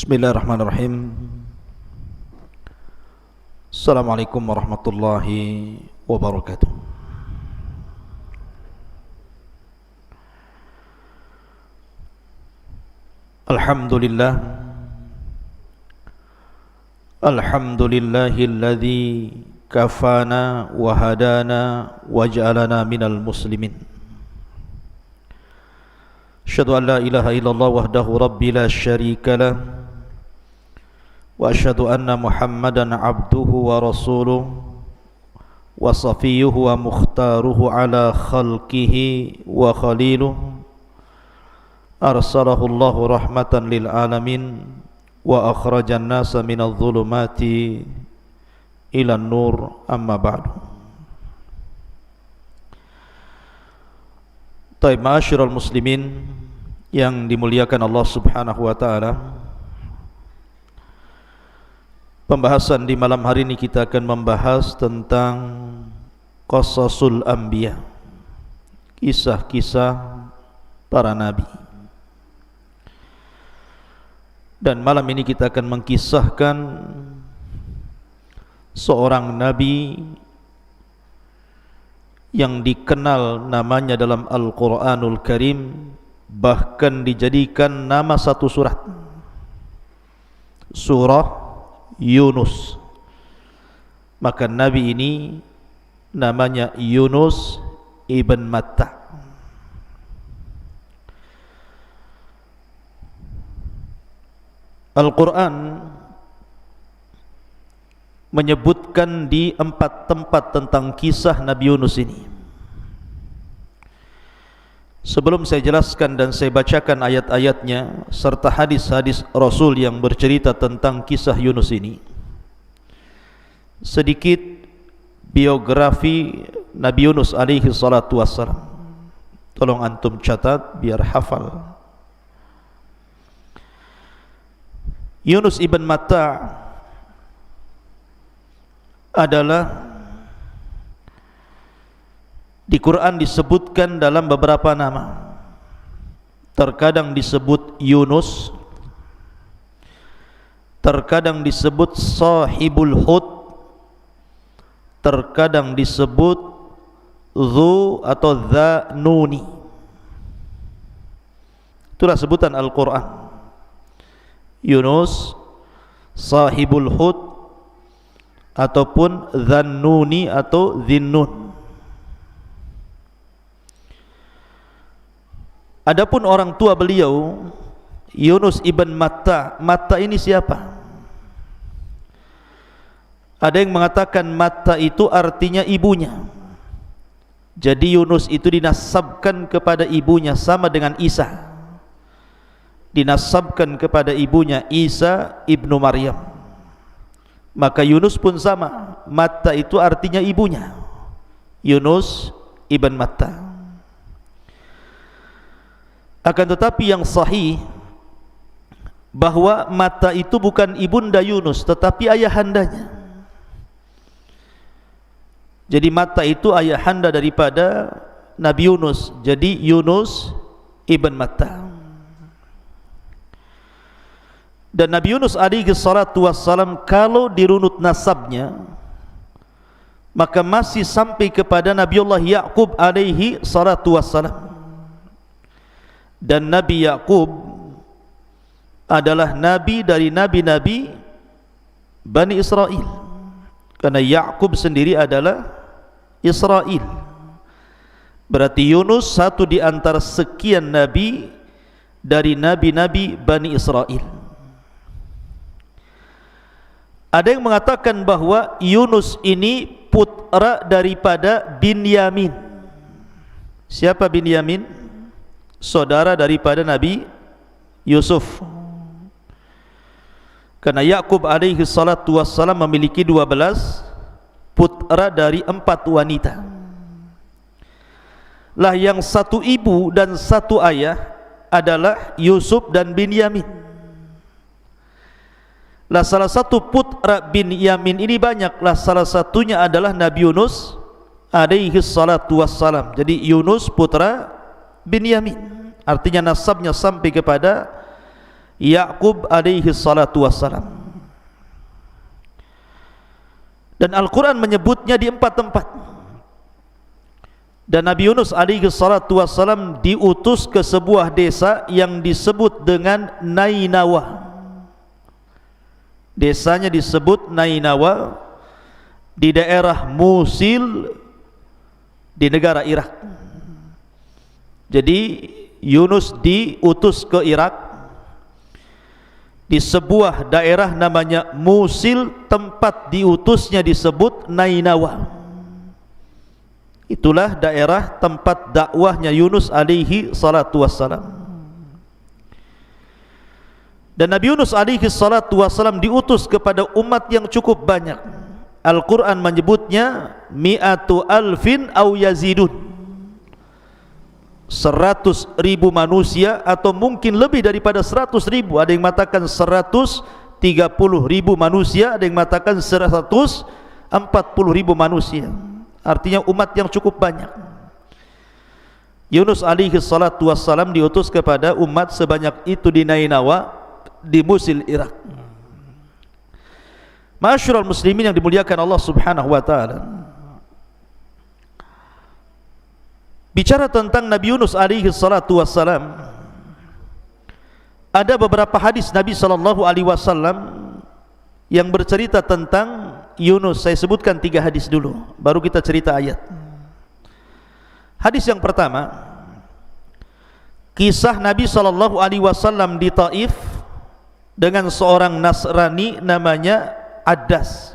Bismillahirrahmanirrahim. Assalamualaikum warahmatullahi wabarakatuh. Alhamdulillah. Alhamdulillahilladzi kafana wa hadana wa ja'alana minal muslimin. Asyhadu an la ilaha illallah wahdahu rabbi la syarika lah. Wa asyhadu anna Muhammadan abduhu wa rasuluh wa safiyuhu wa mukhtaruhu ala khalqihi wa khaliluh. Arsalahu Allahu rahmatan lil alamin wa akhrajan nasa minadh dhulumati ila nur, amma ba'du. Taib ma'asyiral muslimin yang dimuliakan Allah Subhanahu wa taala. Pembahasan di malam hari ini kita akan membahas tentang qasasul anbiya, kisah-kisah para nabi. Dan malam ini kita akan mengkisahkan seorang nabi yang dikenal namanya dalam Al-Quranul Karim, bahkan dijadikan nama satu surat, surah Yunus. Maka nabi ini namanya Yunus ibn Matta. Al-Quran menyebutkan di 4 tempat tentang kisah Nabi Yunus ini. Sebelum saya jelaskan dan saya bacakan ayat-ayatnya serta hadis-hadis Rasul yang bercerita tentang kisah Yunus ini, sedikit biografi Nabi Yunus alaihi salatu wassalam. Tolong antum catat biar hafal. Yunus ibn Matta adalah di Quran disebutkan dalam beberapa nama. Terkadang disebut Yunus, terkadang disebut Sahibul Hud, terkadang disebut Dhu atau Dzanuni. Itulah sebutan Al-Quran. Yunus, Sahibul Hud, ataupun Dzannuni atau Dzinnun. Adapun orang tua beliau Yunus ibn Matta, Matta ini siapa? Ada yang mengatakan Matta itu artinya ibunya. Jadi Yunus itu dinasabkan kepada ibunya, sama dengan Isa. Dinasabkan kepada ibunya Isa ibnu Maryam. Maka Yunus pun sama, Matta itu artinya ibunya, Yunus ibn Matta. Akan tetapi yang sahih bahwa Matta itu bukan ibunda Yunus tetapi ayahandanya. Jadi Matta itu ayahanda daripada Nabi Yunus. Jadi Yunus ibn Matta. Dan Nabi Yunus alaihi salatu wassalam kalau dirunut nasabnya, maka masih sampai kepada Nabiullah Ya'qub alaihi salatu wassalam. Dan Nabi Ya'qub adalah nabi dari nabi-nabi Bani Israel, karena Ya'qub sendiri adalah Israel. Berarti Yunus satu di antara sekian nabi dari nabi-nabi Bani Israel. Ada yang mengatakan bahwa Yunus ini putra daripada Binyamin. Siapa Binyamin? Saudara daripada Nabi Yusuf. Karena Ya'qub alaihi salatu wassalam memiliki 12 putra dari 4 wanita. Lah yang satu ibu dan satu ayah adalah Yusuf dan Binyamin. Lah salah satu putra Binyamin ini banyak. Lah salah satunya adalah Nabi Yunus alaihi salatu wassalam. Jadi Yunus putra Binyamin, artinya nasabnya sampai kepada Ya'qub alaihi salatu wassalam. Dan Al-Quran menyebutnya di 4 tempat. Dan Nabi Yunus alaihi salatu wassalam diutus ke sebuah desa yang disebut dengan Nainawa. Desanya disebut Nainawa di daerah Musil di negara Irak. Jadi Yunus diutus ke Irak di sebuah daerah namanya Musil, tempat diutusnya disebut Nainawa. Itulah daerah tempat dakwahnya Yunus alaihi salatu wassalam. Dan Nabi Yunus alaihi salatu wassalam diutus kepada umat yang cukup banyak. Al-Quran menyebutnya mi'atu alfin au yazidun, 100.000 manusia atau mungkin lebih daripada 100.000. Ada yang mengatakan 130.000 manusia, ada yang mengatakan 140.000 manusia. Artinya umat yang cukup banyak. Yunus alaihi salatu wassalam diutus kepada umat sebanyak itu di Nainawa, di Musil, Irak. Ma'asyiral muslimin yang dimuliakan Allah Subhanahu wa taala. Bicara tentang Nabi Yunus alaihi salatu wassalam, ada beberapa hadis Nabi sallallahu alaihi wasallam yang bercerita tentang Yunus. Saya sebutkan 3 hadis dulu, baru kita cerita ayat. Hadis yang pertama, kisah Nabi sallallahu alaihi wasallam di Taif dengan seorang Nasrani namanya Addas.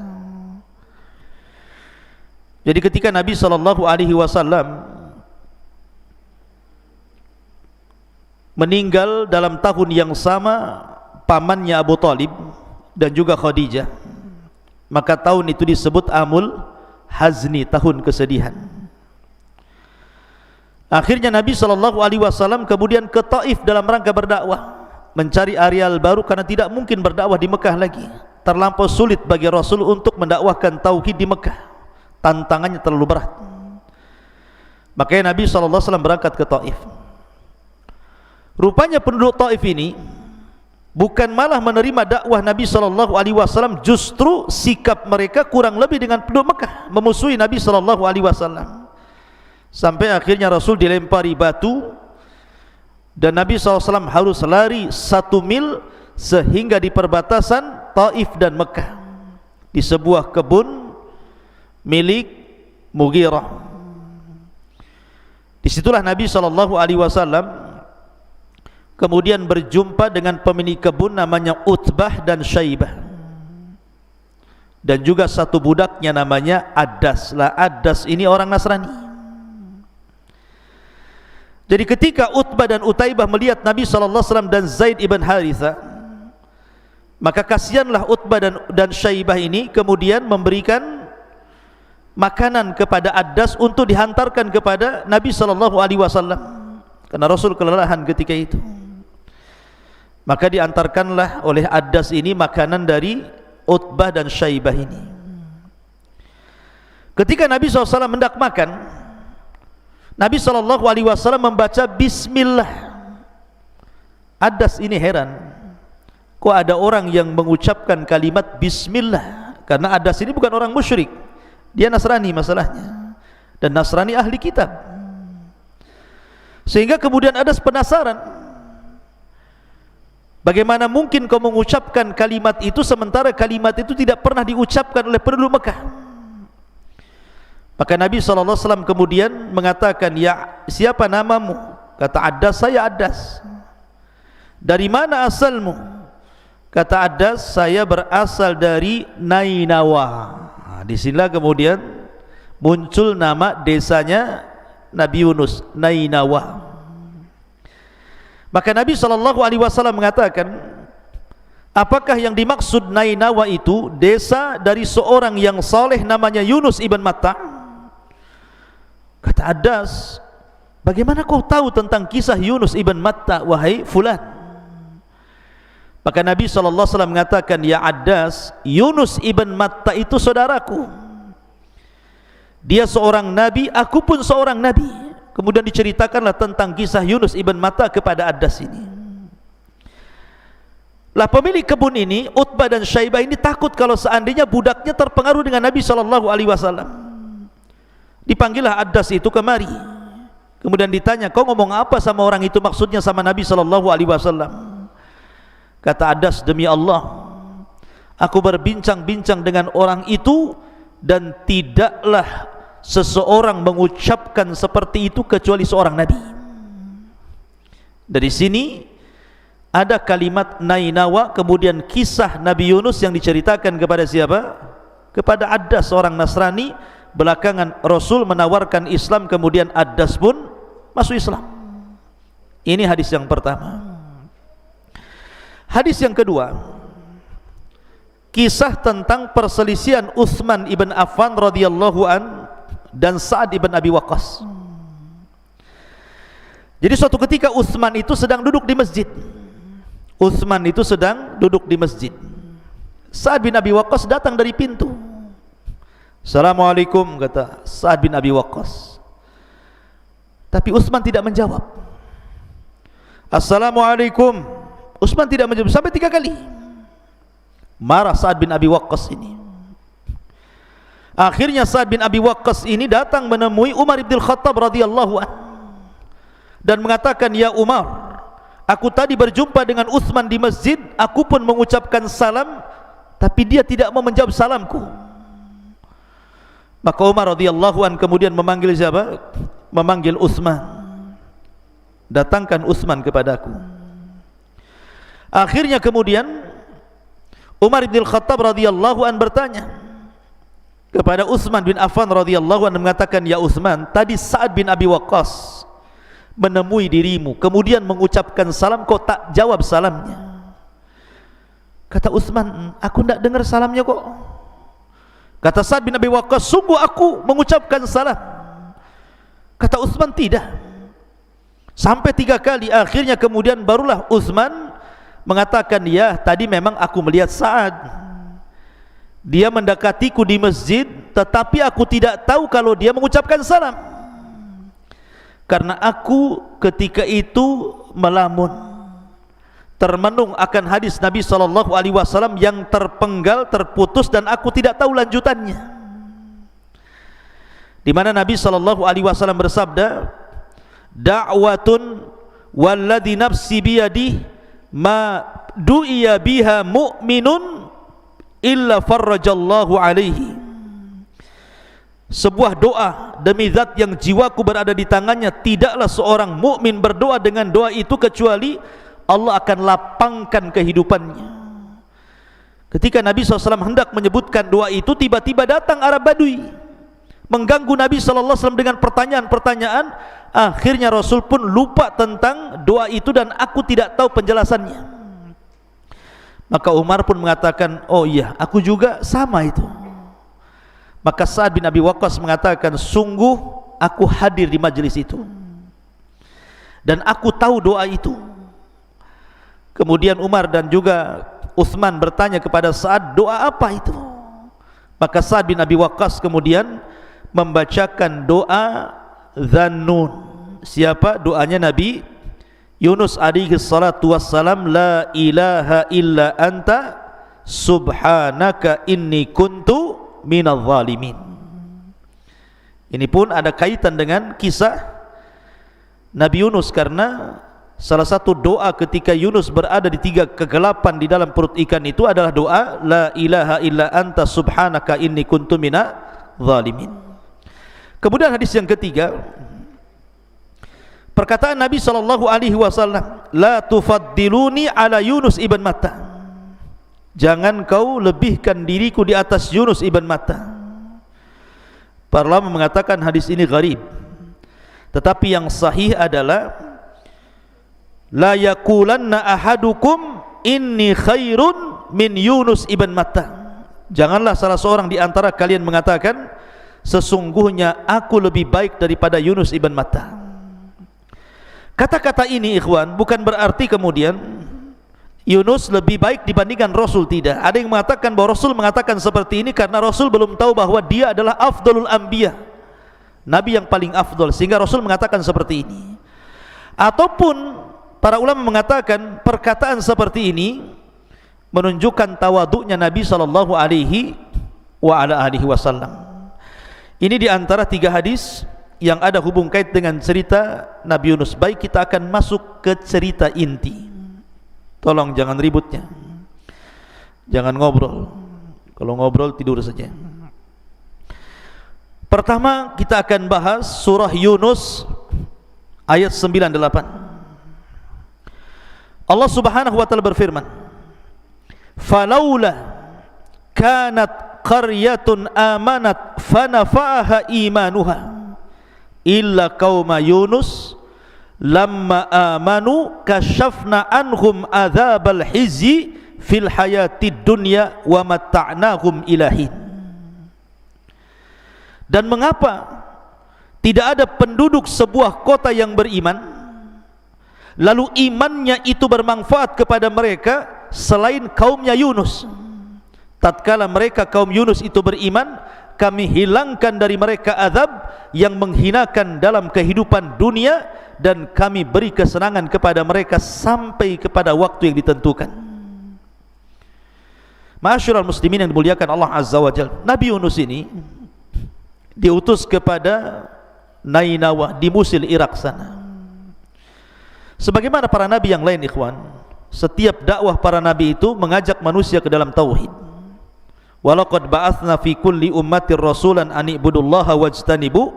Jadi ketika Nabi sallallahu alaihi wasallam meninggal dalam tahun yang sama pamannya Abu Talib dan juga Khadijah, maka tahun itu disebut Amul Hazni, tahun kesedihan. Akhirnya Nabi SAW kemudian ke Taif dalam rangka berdakwah, mencari areal baru karena tidak mungkin berdakwah di Mekah lagi. Terlampau sulit bagi Rasul untuk mendakwahkan tauhid di Mekah, tantangannya terlalu berat. Makanya Nabi SAW berangkat ke Taif. Rupanya penduduk Taif ini bukan malah menerima dakwah Nabi SAW, justru sikap mereka kurang lebih dengan penduduk Mekah, memusuhi Nabi SAW. Sampai akhirnya Rasul dilempari batu dan Nabi SAW harus lari 1 mil sehingga di perbatasan Taif dan Mekah, di sebuah kebun milik Mughirah. Disitulah Nabi SAW kemudian berjumpa dengan pemilik kebun namanya Utbah dan Syaibah, dan juga satu budaknya namanya Addas. Lah Addas ini orang Nasrani. Jadi ketika Utbah dan Utaibah melihat Nabi SAW dan Zaid ibn Haritha, maka kasihanlah Utbah dan Syaibah ini, kemudian memberikan makanan kepada Addas untuk dihantarkan kepada Nabi SAW, karena Rasul kelelahan ketika itu. Maka diantarkanlah oleh Addas ini makanan dari Utbah dan Syaibah ini. Ketika Nabi SAW hendak makan, Nabi SAW membaca Bismillah. Addas ini heran, kok ada orang yang mengucapkan kalimat Bismillah? Karena Addas ini bukan orang musyrik, dia Nasrani masalahnya, dan Nasrani ahli kitab. Sehingga kemudian Addas penasaran, bagaimana mungkin kau mengucapkan kalimat itu sementara kalimat itu tidak pernah diucapkan oleh penduduk Mekah? Maka Nabi SAW kemudian mengatakan, ya, siapa namamu? Kata Addas, saya Addas. Dari mana asalmu? Kata Addas, saya berasal dari Nainawa. Disinilah kemudian muncul nama desanya Nabi Yunus, Nainawa. Maka Nabi SAW mengatakan, apakah yang dimaksud Nainawa itu desa dari seorang yang saleh namanya Yunus ibn Matta? Kata Addas, bagaimana kau tahu tentang kisah Yunus ibn Matta, wahai fulan? Maka Nabi SAW mengatakan, ya Addas, Yunus ibn Matta itu saudaraku. Dia seorang nabi, aku pun seorang nabi. Kemudian diceritakanlah tentang kisah Yunus ibn Matta kepada Addas ini. Lah pemilik kebun ini, Utbah dan Syaibah ini takut kalau seandainya budaknya terpengaruh dengan Nabi SAW. Dipanggillah Addas itu kemari. Kemudian ditanya, kau ngomong apa sama orang itu, maksudnya sama Nabi SAW? Kata Addas, demi Allah, aku berbincang-bincang dengan orang itu dan tidaklah seseorang mengucapkan seperti itu kecuali seorang Nabi. Dari sini ada kalimat Nainawa, kemudian kisah Nabi Yunus yang diceritakan kepada siapa? Kepada Addas, seorang Nasrani. Belakangan Rasul menawarkan Islam, kemudian Addas pun masuk Islam. Ini hadis yang pertama. Hadis yang kedua, kisah tentang perselisihan Utsman ibn Affan radhiyallahu an dan Sa'ad ibn Abi Waqqas. Jadi suatu ketika Utsman itu sedang duduk di masjid. Utsman itu sedang duduk di masjid. Sa'ad bin Abi Waqqas datang dari pintu. Assalamualaikum, kata Sa'ad bin Abi Waqqas. Tapi Utsman tidak menjawab. Assalamualaikum. Utsman tidak menjawab sampai 3 kali. Marah Sa'ad bin Abi Waqqas ini. Akhirnya Sa'ad bin Abi Waqqas ini datang menemui Umar bin Khattab radhiyallahu anhu dan mengatakan, ya Umar, aku tadi berjumpa dengan Utsman di masjid, aku pun mengucapkan salam, tapi dia tidak mau menjawab salamku. Maka Umar radhiyallahu anhu kemudian memanggil siapa? Memanggil Utsman. Datangkan Utsman kepadaku. Akhirnya kemudian Umar bin Khattab radhiyallahu anhu bertanya kepada Utsman bin Affan radhiyallahu anhu, mengatakan, ya Utsman, tadi Sa'ad bin Abi Waqqas menemui dirimu, kemudian mengucapkan salam, kau tak jawab salamnya. Kata Utsman, aku tidak dengar salamnya kok. Kata Sa'ad bin Abi Waqqas, sungguh aku mengucapkan salam. Kata Utsman, tidak. Sampai 3 kali. Akhirnya kemudian barulah Utsman mengatakan, ya tadi memang aku melihat Sa'ad, dia mendekatiku di masjid, tetapi aku tidak tahu kalau dia mengucapkan salam, karena aku ketika itu melamun, termenung akan hadis Nabi SAW yang terpenggal, terputus, dan aku tidak tahu lanjutannya, di mana Nabi SAW bersabda, da'watun walladhi nafsi biyadih ma du'iya biha mu'minun illa farrajallahu alaihi. Sebuah doa demi zat yang jiwaku berada di tangannya, tidaklah seorang mukmin berdoa dengan doa itu kecuali Allah akan lapangkan kehidupannya. Ketika Nabi SAW hendak menyebutkan doa itu, tiba-tiba datang Arab Badui mengganggu Nabi SAW dengan pertanyaan-pertanyaan. Akhirnya Rasul pun lupa tentang doa itu dan aku tidak tahu penjelasannya. Maka Umar pun mengatakan, oh iya, aku juga sama itu. Maka Sa'ad bin Abi Waqqas mengatakan, sungguh aku hadir di majelis itu dan aku tahu doa itu. Kemudian Umar dan juga Utsman bertanya kepada Sa'ad, doa apa itu? Maka Sa'ad bin Abi Waqqas kemudian membacakan doa Dzannun. Siapa? Doanya Nabi Yunus alaihi salatu wassalam, la ilaha illa anta subhanaka inni kuntu minadh zalimin. Ini pun ada kaitan dengan kisah Nabi Yunus, karena salah satu doa ketika Yunus berada di 3 kegelapan di dalam perut ikan itu adalah doa la ilaha illa anta subhanaka inni kuntu minadh zalimin. Kemudian hadis yang ketiga, perkataan Nabi SAW, la tufaddiluni ala Yunus ibn Matta, jangan kau lebihkan diriku di atas Yunus ibn Matta. Para ulama mengatakan hadis ini gharib, tetapi yang sahih adalah la yaqulanna ahadukum inni khairun min Yunus ibn Matta, janganlah salah seorang di antara kalian mengatakan sesungguhnya aku lebih baik daripada Yunus ibn Matta. Kata-kata ini ikhwan bukan berarti kemudian Yunus lebih baik dibandingkan Rasul, tidak. Ada yang mengatakan bahwa Rasul mengatakan seperti ini karena Rasul belum tahu bahwa dia adalah afdalul anbiya, Nabi yang paling afdal, sehingga Rasul mengatakan seperti ini. Ataupun para ulama mengatakan perkataan seperti ini menunjukkan tawaduknya Nabi sallallahu alaihi wasallam. Ini di antara 3 hadis yang ada hubung kait dengan cerita Nabi Yunus. Baik, kita akan masuk ke cerita inti. Tolong jangan ributnya, jangan ngobrol. Kalau ngobrol tidur saja. Pertama kita akan bahas surah Yunus ayat 98. Allah Subhanahu wa taala berfirman, "Falaula kanat qaryatun amanat fanafa'aha imanuha illa qauma Yunus lamma amanu kashafna anhum adzabal hizyi fil hayatid dunya wa matta'nahum ilahin." Dan mengapa tidak ada penduduk sebuah kota yang beriman, lalu imannya itu bermanfaat kepada mereka selain kaumnya Yunus? Tatkala mereka kaum Yunus itu beriman, kami hilangkan dari mereka azab yang menghinakan dalam kehidupan dunia, dan kami beri kesenangan kepada mereka sampai kepada waktu yang ditentukan. Ma'asyiral muslimin yang dimuliakan Allah Azza wa Jalla, Nabi Yunus ini diutus kepada Nainawa di Musil, Irak sana. Sebagaimana para nabi yang lain, ikhwan, setiap dakwah para nabi itu mengajak manusia ke dalam tauhid. Walaqad ba'atsna fi kulli ummatir rasulan an ibudullaha wajtanibu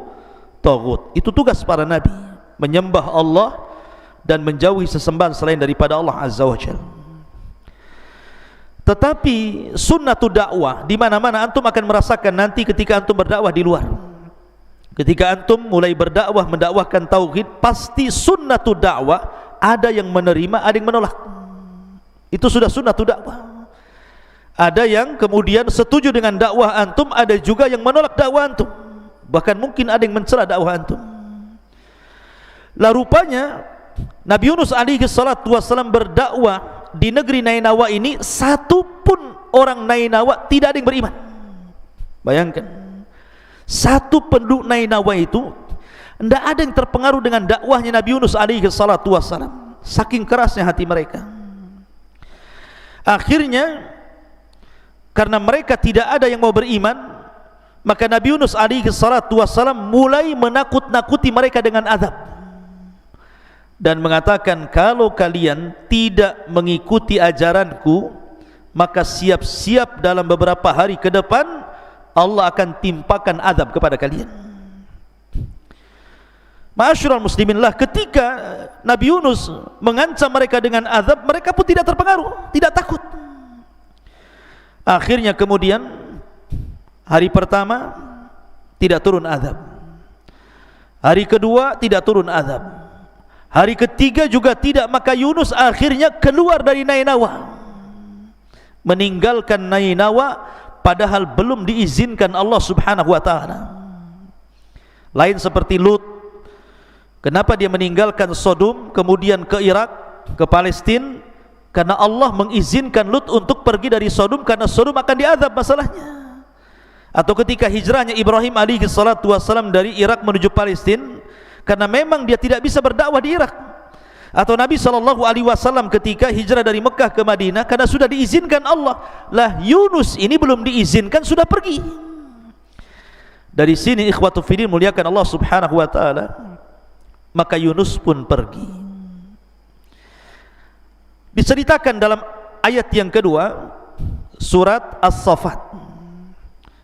taghut. Itu tugas para nabi, menyembah Allah dan menjauhi sesembahan selain daripada Allah Azza wa Jalla. Tetapi sunnatu dakwah di mana-mana antum akan merasakan nanti ketika antum berdakwah di luar. Ketika antum mulai berdakwah, mendakwahkan tauhid, pasti sunnatu dakwah ada yang menerima, ada yang menolak. Itu sudah sunnatu dakwah. Ada yang kemudian setuju dengan dakwah antum, ada juga yang menolak dakwah antum. Bahkan mungkin ada yang mencela dakwah antum. Lah rupanya Nabi Yunus alaihi salatu wasallam berdakwah di negeri Nainawa ini, satu pun orang Nainawa tidak ada yang beriman. Bayangkan, satu penduduk Nainawa itu tidak ada yang terpengaruh dengan dakwahnya Nabi Yunus alaihi salatu wassalam, saking kerasnya hati mereka. Akhirnya karena mereka tidak ada yang mau beriman, maka Nabi Yunus alaihi salatu wassalam mulai menakut-nakuti mereka dengan azab dan mengatakan, kalau kalian tidak mengikuti ajaranku, maka siap-siap dalam beberapa hari ke depan Allah akan timpakan azab kepada kalian. Ma'asyiral muslimin, lah ketika Nabi Yunus mengancam mereka dengan azab, mereka pun tidak terpengaruh, tidak takut. Akhirnya kemudian hari pertama tidak turun azab, hari kedua tidak turun azab, hari ketiga juga tidak. Maka Yunus akhirnya keluar dari Nainawa, meninggalkan Nainawa padahal belum diizinkan Allah Subhanahu wa taala. Lain seperti Lut, kenapa dia meninggalkan Sodom kemudian ke Irak, ke Palestina? Karena Allah mengizinkan Lut untuk pergi dari Sodom, karena Sodom akan diazab masalahnya. Atau ketika hijrahnya Ibrahim alaihi salatu wassalam dari Irak menuju Palestina, karena memang dia tidak bisa berdakwah di Irak. Atau Nabi SAW ketika hijrah dari Mekah ke Madinah, karena sudah diizinkan Allah. Lah Yunus ini belum diizinkan, sudah pergi. Dari sini ikhwatu fiddin muliakan Allah Subhanahu wa taala, maka Yunus pun pergi. Diceritakan dalam ayat yang kedua surat As-Saffat.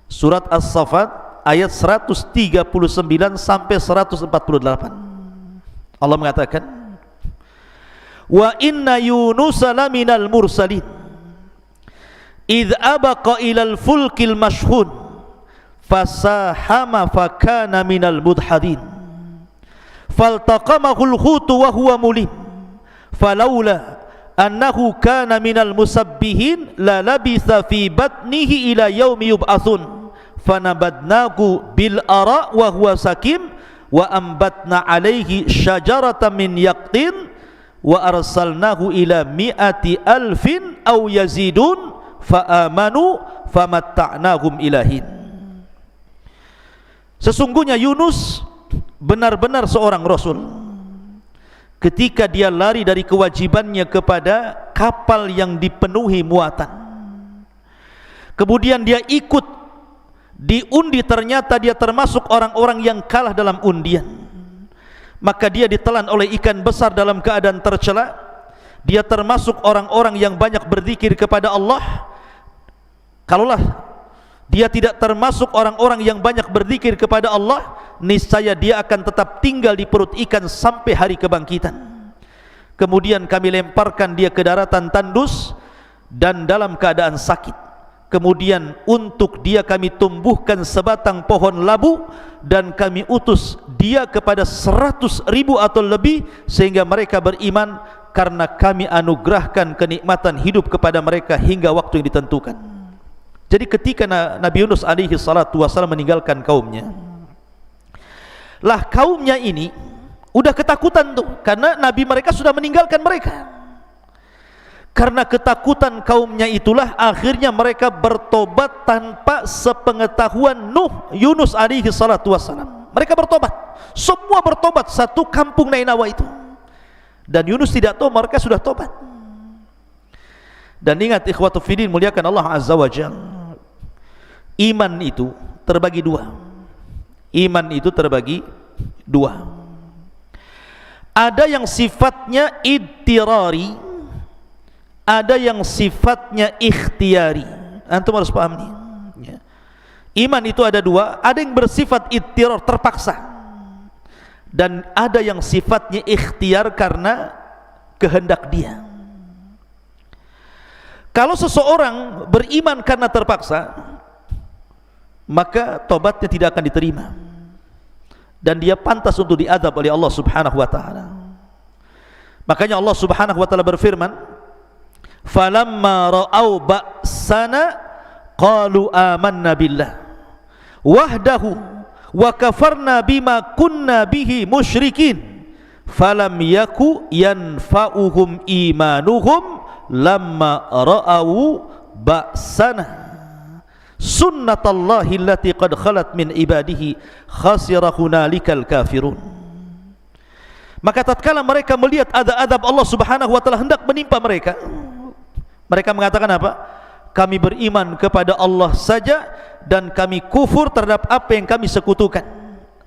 Surat As-Saffat ayat 139 sampai 148. Allah mengatakan, wa inna yunusa laminal mursalin idh abaqa ilal fulkil mashhun fasahama fakana minal mudhadin faltaqamahul hutu wa huwa mulim falawla annahu kana minal musabbihin la labitha fi batnihi ila yaumi yub'atsun fanabadnahu bil ara wa huwa sakim wa ambatna alaihi syajaratan min yaqtin wa arsalnahu ila mi'ati alfin aw yazidun fa amanu famatta'nahum ilahin. Sesungguhnya Yunus benar-benar seorang rasul. Ketika dia lari dari kewajibannya kepada kapal yang dipenuhi muatan. Kemudian dia ikut diundi, ternyata dia termasuk orang-orang yang kalah dalam undian. Maka dia ditelan oleh ikan besar dalam keadaan tercela. Dia termasuk orang-orang yang banyak berzikir kepada Allah. Kalaulah dia tidak termasuk orang-orang yang banyak berzikir kepada Allah, niscaya dia akan tetap tinggal di perut ikan sampai hari kebangkitan. Kemudian kami lemparkan dia ke daratan tandus dan dalam keadaan sakit. Kemudian untuk dia kami tumbuhkan sebatang pohon labu dan kami utus dia kepada 100.000 atau lebih, sehingga mereka beriman karena kami anugerahkan kenikmatan hidup kepada mereka hingga waktu yang ditentukan. Jadi ketika Nabi Yunus alaihi salatu wasallam meninggalkan kaumnya, lah kaumnya ini udah ketakutan tuh, karena Nabi mereka sudah meninggalkan mereka. Karena ketakutan kaumnya itulah akhirnya mereka bertobat tanpa sepengetahuan Yunus alaihi salatu wassalam. Mereka bertobat, semua bertobat, satu kampung Nainawa itu. Dan Yunus tidak tahu mereka sudah tobat. Dan ingat ikhwatu fiddin, muliakan Allah azza wa jalla, iman itu terbagi dua. Iman itu terbagi dua. Ada yang sifatnya idtirari, ada yang sifatnya ikhtiari. Antum harus paham nih ya. Iman itu ada dua, ada yang bersifat idtirar, terpaksa, dan ada yang sifatnya ikhtiar karena kehendak dia. Kalau seseorang beriman karena terpaksa, maka tobatnya tidak akan diterima dan dia pantas untuk diazab oleh Allah subhanahu wa ta'ala. Makanya Allah subhanahu wa ta'ala berfirman, falamma ra'au ba'sana qalu amanna billah wahdahu wa kafarna bima kunna bihi musyrikin falam yaku yanfa'uhum imanuhum lamma ra'au ba'sana sunnatallahi allati qad khalat min ibadihi khasira hunalikal kafirun. Maka tatkala mereka melihat azab Allah subhanahu wa ta'ala hendak menimpa mereka, mereka mengatakan apa? Kami beriman kepada Allah saja dan kami kufur terhadap apa yang kami sekutukan.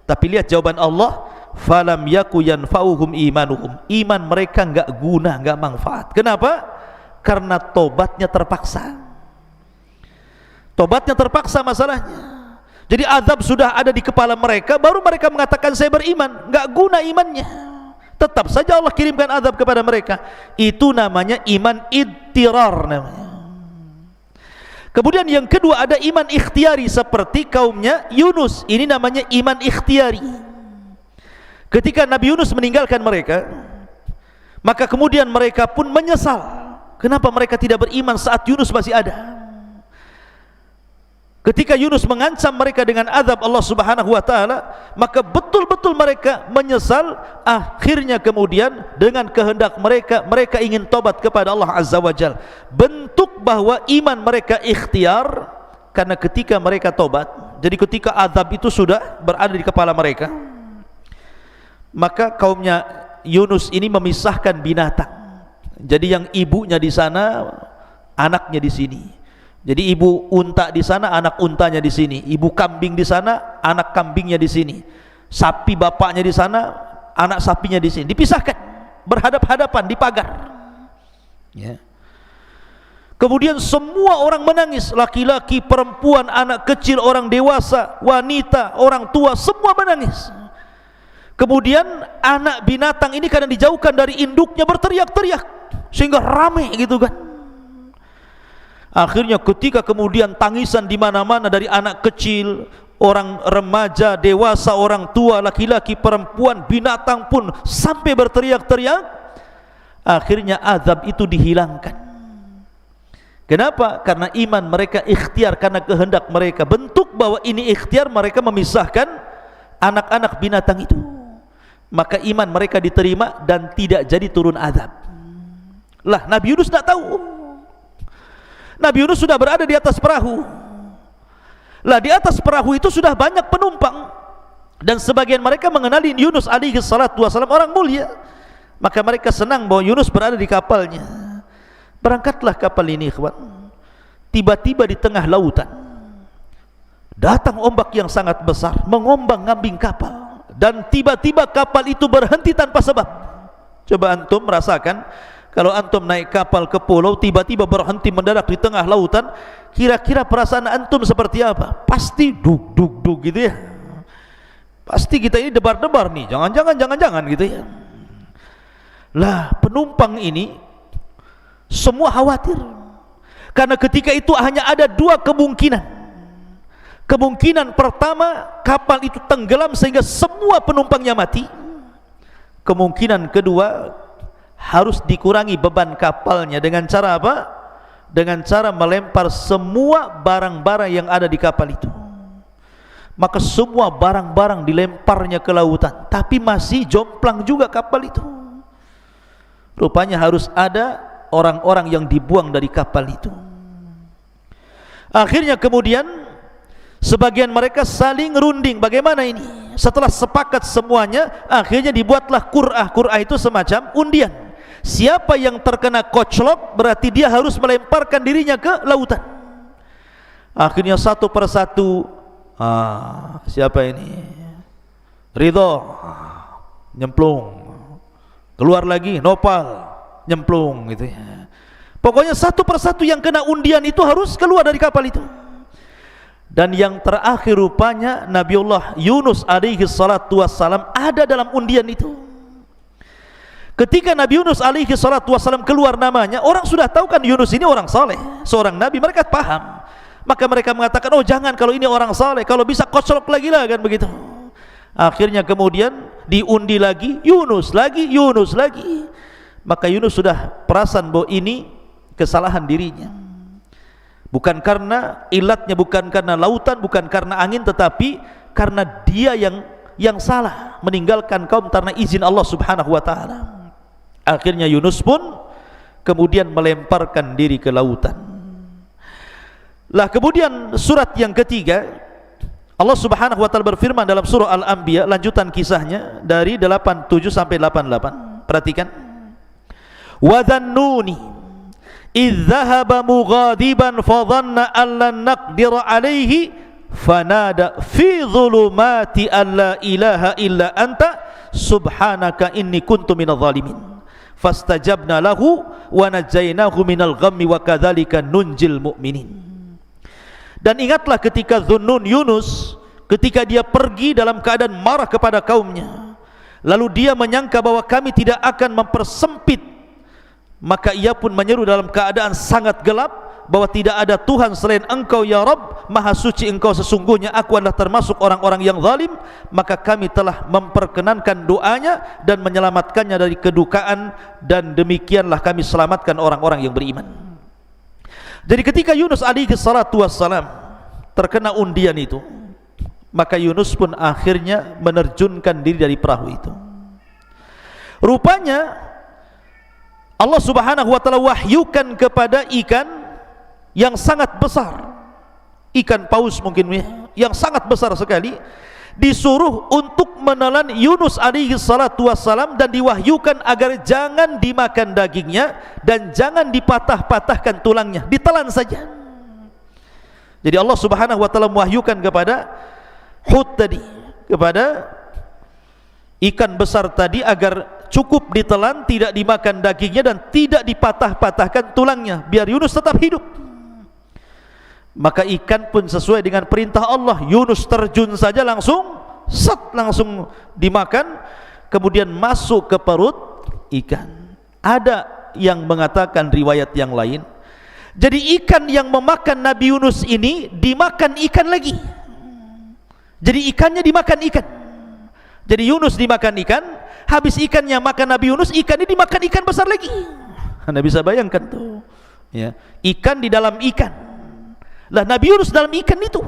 Tapi lihat jawaban Allah, falam yaku yanfa'uhum imanuhum. Iman mereka enggak guna, enggak manfaat. Kenapa? Karena tobatnya terpaksa. Tobatnya terpaksa masalahnya. Jadi azab sudah ada di kepala mereka, baru mereka mengatakan saya beriman, enggak guna imannya. Tetap saja Allah kirimkan azab kepada mereka. Itu namanya iman idtirar namanya. Kemudian yang kedua ada iman ikhtiari seperti kaumnya Yunus. Ini namanya iman ikhtiari. Ketika Nabi Yunus meninggalkan mereka, maka kemudian mereka pun menyesal. Kenapa mereka tidak beriman saat Yunus masih ada? Ketika Yunus mengancam mereka dengan azab Allah subhanahu wa ta'ala, maka betul-betul mereka menyesal. Akhirnya kemudian dengan kehendak mereka, mereka ingin tobat kepada Allah azza wa jal. Bentuk bahwa iman mereka ikhtiar, karena ketika mereka tobat, jadi ketika azab itu sudah berada di kepala mereka, maka kaumnya Yunus ini memisahkan binatang. Jadi yang ibunya di sana, anaknya di sini. Jadi ibu unta di sana, anak untanya di sini. Ibu kambing di sana, anak kambingnya di sini. Sapi bapaknya di sana, anak sapinya di sini. Dipisahkan, berhadap-hadapan di pagar. Ya. Kemudian semua orang menangis, laki-laki, perempuan, anak kecil, orang dewasa, wanita, orang tua, semua menangis. Kemudian anak binatang ini kadang dijauhkan dari induknya, berteriak-teriak sehingga ramai gitu kan. Akhirnya ketika kemudian tangisan di mana-mana dari anak kecil, orang remaja, dewasa, orang tua, laki-laki, perempuan, binatang pun sampai berteriak-teriak, akhirnya azab itu dihilangkan. Kenapa? Karena iman mereka ikhtiar, karena kehendak mereka. Bentuk bahwa ini ikhtiar, mereka memisahkan anak-anak binatang itu. Maka iman mereka diterima dan tidak jadi turun azab. Lah Nabi Yunus tidak tahu. Nabi Yunus sudah berada di atas perahu. Lah di atas perahu itu sudah banyak penumpang, dan sebagian mereka mengenali Yunus alaihi salatu wasallam orang mulia. Maka mereka senang bahwa Yunus berada di kapalnya. Berangkatlah kapal ini, ikhwan. Tiba-tiba di tengah lautan datang ombak yang sangat besar, mengombang-ambing kapal, dan tiba-tiba kapal itu berhenti tanpa sebab. Coba antum merasakan, kalau antum naik kapal ke pulau, tiba-tiba berhenti mendadak di tengah lautan, kira-kira perasaan antum seperti apa? Pasti duk duk duk gitu ya. Pasti kita ini debar-debar nih, jangan-jangan gitu ya. Lah, penumpang ini semua khawatir, karena ketika itu hanya ada dua kemungkinan. Kemungkinan pertama, kapal itu tenggelam sehingga semua penumpangnya mati. Kemungkinan kedua, harus dikurangi beban kapalnya. Dengan cara apa? Dengan cara melempar semua barang-barang yang ada di kapal itu. Maka semua barang-barang dilemparnya ke lautan, tapi masih jomplang juga kapal itu. Rupanya harus ada orang-orang yang dibuang dari kapal itu. Akhirnya kemudian sebagian mereka saling runding, bagaimana ini? Setelah sepakat semuanya, akhirnya dibuatlah qur'ah. Qur'ah itu semacam undian. Siapa yang terkena koclok, berarti dia harus melemparkan dirinya ke lautan. Akhirnya satu persatu, siapa ini? Ridho, nyemplung. Keluar lagi, Nopal, nyemplung gitu ya. Pokoknya satu persatu yang kena undian itu harus keluar dari kapal itu. Dan yang terakhir rupanya Nabiullah Yunus alaihi salatu wassalam ada dalam undian itu. Ketika Nabi Yunus alaihi salatu wassalam keluar namanya, orang sudah tahu kan Yunus ini orang saleh, seorang nabi, mereka paham. Maka mereka mengatakan, oh jangan, kalau ini orang saleh, kalau bisa koclok lagi lah, kan begitu. Akhirnya kemudian diundi lagi, Yunus lagi, Yunus lagi. Maka Yunus sudah perasan bahwa ini kesalahan dirinya. Bukan karena ilatnya, bukan karena lautan, bukan karena angin, tetapi karena dia yang salah, meninggalkan kaum tanpa izin Allah subhanahu wa ta'ala. Akhirnya Yunus pun kemudian melemparkan diri ke lautan. Lah kemudian surat yang ketiga, Allah subhanahu wa ta'ala berfirman dalam surah Al-Anbiya, lanjutan kisahnya dari 87 sampai 88. Perhatikan. Wa dhannuni idh dhahaba mughadiban fa dhanna an lan naqdir alayhi fanada fi dhulumati an la ilaha illa anta subhanaka inni kuntu minadh dhalimin fastajabna lahu wa najaynahu minal ghammi wa kadzalika nunjil mu'minin. Dan ingatlah ketika Dhunnun Yunus, ketika dia pergi dalam keadaan marah kepada kaumnya, lalu dia menyangka bahwa kami tidak akan mempersempit, maka ia pun menyeru dalam keadaan sangat gelap bahwa tidak ada Tuhan selain Engkau ya Rabb, maha suci Engkau, sesungguhnya aku adalah termasuk orang-orang yang zalim. Maka kami telah memperkenankan doanya dan menyelamatkannya dari kedukaan, dan demikianlah kami selamatkan orang-orang yang beriman. Jadi ketika Yunus alaihi salatu wassalam terkena undian itu, maka Yunus pun akhirnya menerjunkan diri dari perahu itu. Rupanya Allah subhanahu wa ta'ala wahyukan kepada ikan yang sangat besar, ikan paus mungkin yang sangat besar sekali, disuruh untuk menelan Yunus alaihi salatu wassalam, dan diwahyukan agar jangan dimakan dagingnya dan jangan dipatah-patahkan tulangnya, ditelan saja. Jadi Allah subhanahu wa ta'ala mewahyukan kepada Hud tadi, kepada ikan besar tadi, agar cukup ditelan, tidak dimakan dagingnya dan tidak dipatah-patahkan tulangnya, biar Yunus tetap hidup. Maka ikan pun sesuai dengan perintah Allah, Yunus terjun saja langsung langsung dimakan, kemudian masuk ke perut ikan. Ada yang mengatakan riwayat yang lain, jadi ikan yang memakan Nabi Yunus ini dimakan ikan lagi. Jadi ikannya dimakan ikan. Jadi Yunus dimakan ikan, habis ikannya makan Nabi Yunus, ikan ini dimakan ikan besar lagi. Anda bisa bayangkan tuh, ya, ikan di dalam ikan. Lah Nabi Yunus dalam ikan itu.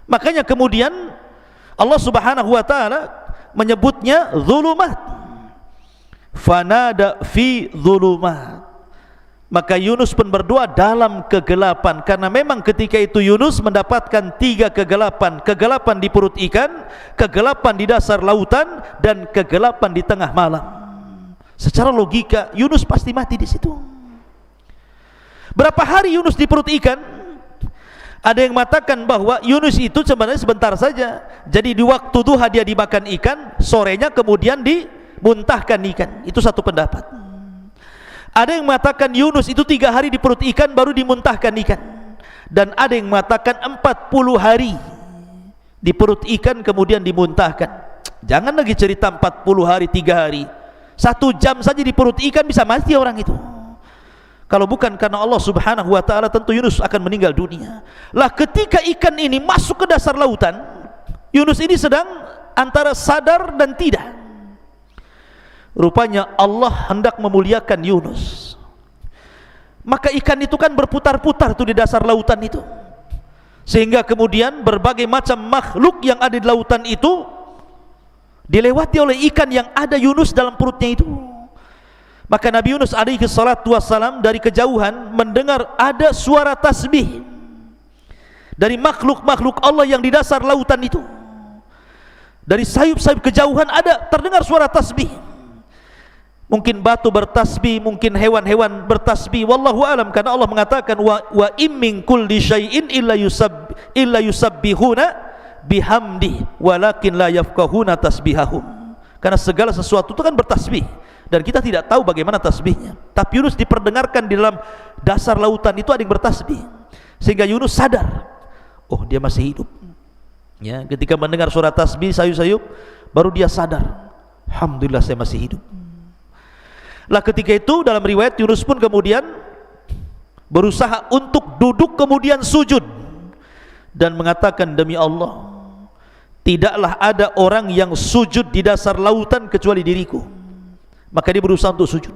Makanya kemudian Allah subhanahu wa ta'ala menyebutnya zulumat. Fanada fi zulumat. Maka Yunus pun berdoa dalam kegelapan, karena memang ketika itu Yunus mendapatkan 3 kegelapan: kegelapan di perut ikan, kegelapan di dasar lautan, dan kegelapan di tengah malam. Secara logika Yunus pasti mati di situ. Berapa hari Yunus di perut ikan? Ada yang mengatakan bahwa Yunus itu sebenarnya sebentar saja. Jadi di waktu duha dia dimakan ikan, sorenya kemudian dimuntahkan ikan. Itu satu pendapat. Ada yang mengatakan Yunus itu 3 hari di perut ikan baru dimuntahkan ikan. Dan ada yang mengatakan 40 hari di perut ikan kemudian dimuntahkan. Jangan lagi cerita 40 hari, 3 hari. 1 jam saja di perut ikan bisa mati orang itu. Kalau bukan karena Allah subhanahu wa ta'ala, tentu Yunus akan meninggal dunia. Lah ketika ikan ini masuk ke dasar lautan, Yunus ini sedang antara sadar dan tidak. Rupanya Allah hendak memuliakan Yunus. Maka ikan itu kan berputar-putar tuh di dasar lautan itu, sehingga kemudian berbagai macam makhluk yang ada di lautan itu dilewati oleh ikan yang ada Yunus dalam perutnya itu. Maka Nabi Yunus alaihi salatu wassalam dari kejauhan mendengar ada suara tasbih dari makhluk-makhluk Allah yang di dasar lautan itu. Dari sayup-sayup kejauhan ada terdengar suara tasbih. Mungkin batu bertasbih, mungkin hewan-hewan bertasbih, wallahu alam, karena Allah mengatakan wa im min kulli syai'in illa yusabbihuna bihamdi walakin la yafqahuna tasbihahum. Karena segala sesuatu itu kan bertasbih dan kita tidak tahu bagaimana tasbihnya. Tapi Yunus diperdengarkan di dalam dasar lautan itu ada yang bertasbih, sehingga Yunus sadar, oh dia masih hidup. Ya, ketika mendengar suara tasbih sayup-sayup, baru dia sadar, alhamdulillah saya masih hidup. Lah ketika itu dalam riwayat Yunus pun kemudian berusaha untuk duduk kemudian sujud dan mengatakan, demi Allah, tidaklah ada orang yang sujud di dasar lautan kecuali diriku. Maka dia berusaha untuk sujud.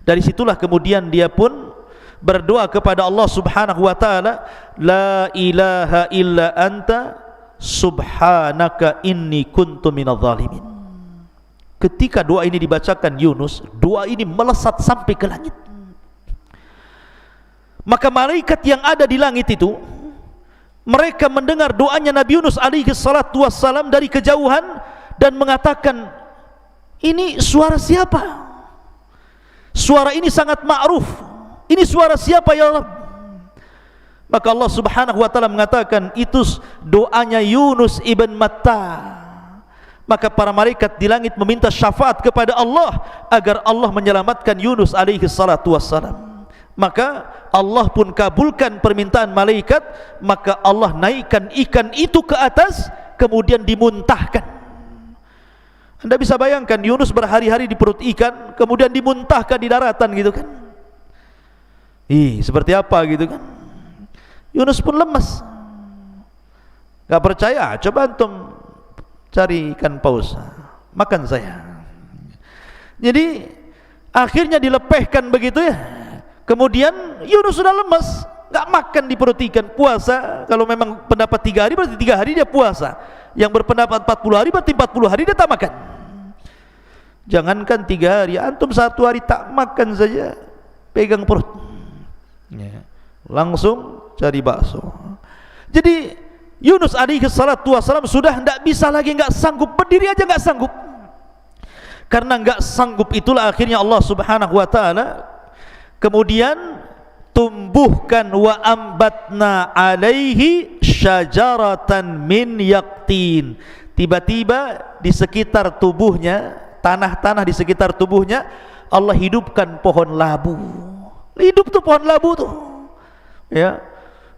Dari situlah kemudian dia pun berdoa kepada Allah subhanahu wa ta'ala, la ilaha illa anta subhanaka inni kuntu minadh dhalimin. Ketika doa ini dibacakan Yunus, doa ini melesat sampai ke langit. Maka malaikat yang ada di langit itu, mereka mendengar doanya Nabi Yunus alaihi salatu wassalam dari kejauhan dan mengatakan, ini suara siapa? Suara ini sangat ma'ruf. Ini suara siapa ya Allah? Maka Allah subhanahu wa ta'ala mengatakan, itu doanya Yunus ibn Matta. Maka para malaikat di langit meminta syafaat kepada Allah agar Allah menyelamatkan Yunus alaihi salatu wassalam. Maka Allah pun kabulkan permintaan malaikat. Maka Allah naikkan ikan itu ke atas, kemudian dimuntahkan. Anda bisa bayangkan Yunus berhari-hari di perut ikan, kemudian dimuntahkan di daratan gitu kan. Seperti apa gitu kan. Yunus pun lemas. Gak percaya? Coba antum cari ikan paus, makan saya. Jadi akhirnya dilepehkan begitu ya. Kemudian Yunus sudah lemas, gak makan di perut ikan, puasa. Kalau memang pendapat 3 hari berarti 3 hari dia puasa. Yang berpendapat 40 hari berarti 40 hari dia tak makan. Jangankan 3 hari, antum 1 hari tak makan saja, pegang perut ya, langsung cari bakso. Jadi Yunus alaihi salatu wassalam sudah tidak bisa lagi, nggak sanggup, berdiri aja nggak sanggup. Karena nggak sanggup itulah akhirnya Allah subhanahu wa ta'ala kemudian tumbuhkan wa ambatna alaihi syajaratan min yaqtin. Tiba-tiba di sekitar tubuhnya, tanah-tanah di sekitar tubuhnya, Allah hidupkan pohon labu. Hidup tuh pohon labu tuh ya.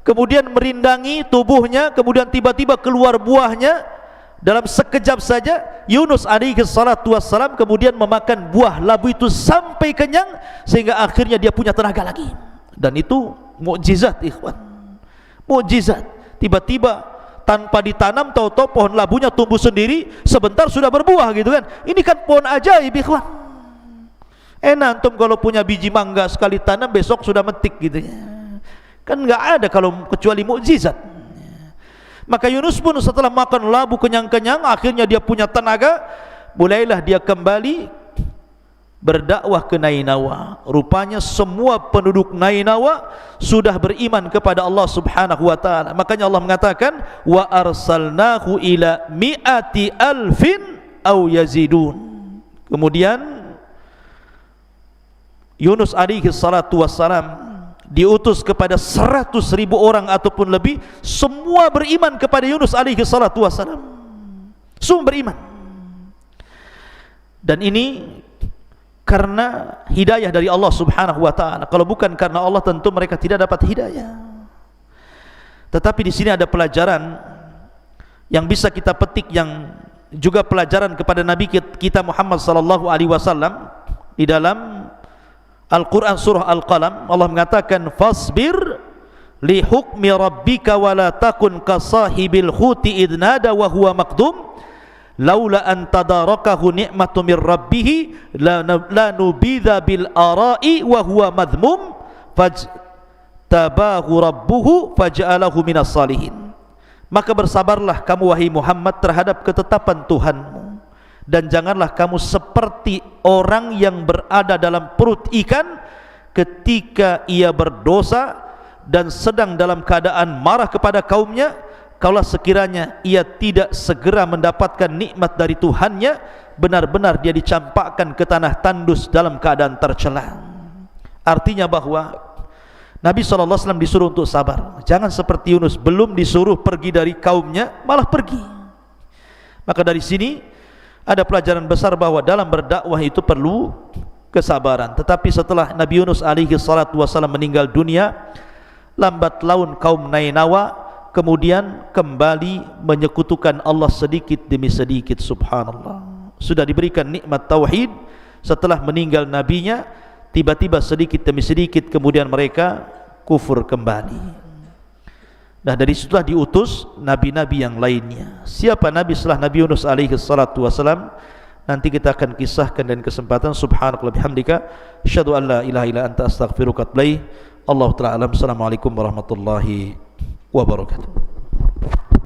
Kemudian merindangi tubuhnya, kemudian tiba-tiba keluar buahnya. Dalam sekejap saja Yunus alaihi salatu wassalam kemudian memakan buah labu itu sampai kenyang, sehingga akhirnya dia punya tenaga lagi. Dan itu mukjizat ikhwan, mukjizat. Tiba-tiba tanpa ditanam, tahu-tahu pohon labunya tumbuh sendiri, sebentar sudah berbuah gitu kan. Ini kan pohon ajaib ikhwan. Enak antum kalau punya biji mangga sekali tanam besok sudah metik gitu ya. Kan nggak ada kalau kecuali mukjizat. Maka Yunus pun setelah makan labu kenyang-kenyang, akhirnya dia punya tenaga. Mulailah dia kembali berdakwah ke Nainawa. Rupanya semua penduduk Nainawa sudah beriman kepada Allah subhanahu wa ta'ala. Makanya Allah mengatakan, wa arsalnahu ila mi'ati alfin aw yazidun. Kemudian Yunus alaihi salatu wassalam diutus kepada 100.000 orang ataupun lebih, semua beriman kepada Yunus alaihi salatu wassalam. Semua beriman. Dan ini karena hidayah dari Allah subhanahu wa ta'ala. Kalau bukan karena Allah, tentu mereka tidak dapat hidayah. Tetapi di sini ada pelajaran yang bisa kita petik, yang juga pelajaran kepada Nabi kita Muhammad sallallahu alaihi wasallam. Di dalam Al-Quran surah Al-Qalam, Allah mengatakan, fasbir li hukmi rabbika wa la takun ka sahibil huti idnada wa huwa maqdum laula an tadarakahu ni'matu min rabbih la nubidha bil ara'i wa huwa madhmum fajtabahu rabbuhu faj'alahu minas salihin. Maka bersabarlah kamu wahai Muhammad terhadap ketetapan Tuhanmu, dan janganlah kamu seperti orang yang berada dalam perut ikan ketika ia berdosa dan sedang dalam keadaan marah kepada kaumnya. Kalau sekiranya ia tidak segera mendapatkan nikmat dari Tuhannya, benar-benar dia dicampakkan ke tanah tandus dalam keadaan tercela. Artinya bahwa Nabi SAW disuruh untuk sabar. Jangan seperti Yunus, belum disuruh pergi dari kaumnya malah pergi. Maka dari sini ada pelajaran besar bahwa dalam berdakwah itu perlu kesabaran. Tetapi setelah Nabi Yunus alaihi salatu wasallam meninggal dunia, lambat laun kaum Nainawa kemudian kembali menyekutukan Allah sedikit demi sedikit. Subhanallah, sudah diberikan nikmat tauhid setelah meninggal nabinya, tiba-tiba sedikit demi sedikit kemudian mereka kufur kembali. Nah, dari situlah diutus nabi-nabi yang lainnya. Siapa nabi setelah Nabi Yunus alaihi salatu wasalam? Nanti kita akan kisahkan dan kesempatan. Subhanakallah bihamdika, asyhadu an la ilaha illa anta astaghfiruka wa atubu ilaik. Allahu ta'ala alam. Assalamualaikum warahmatullahi wabarakatuh.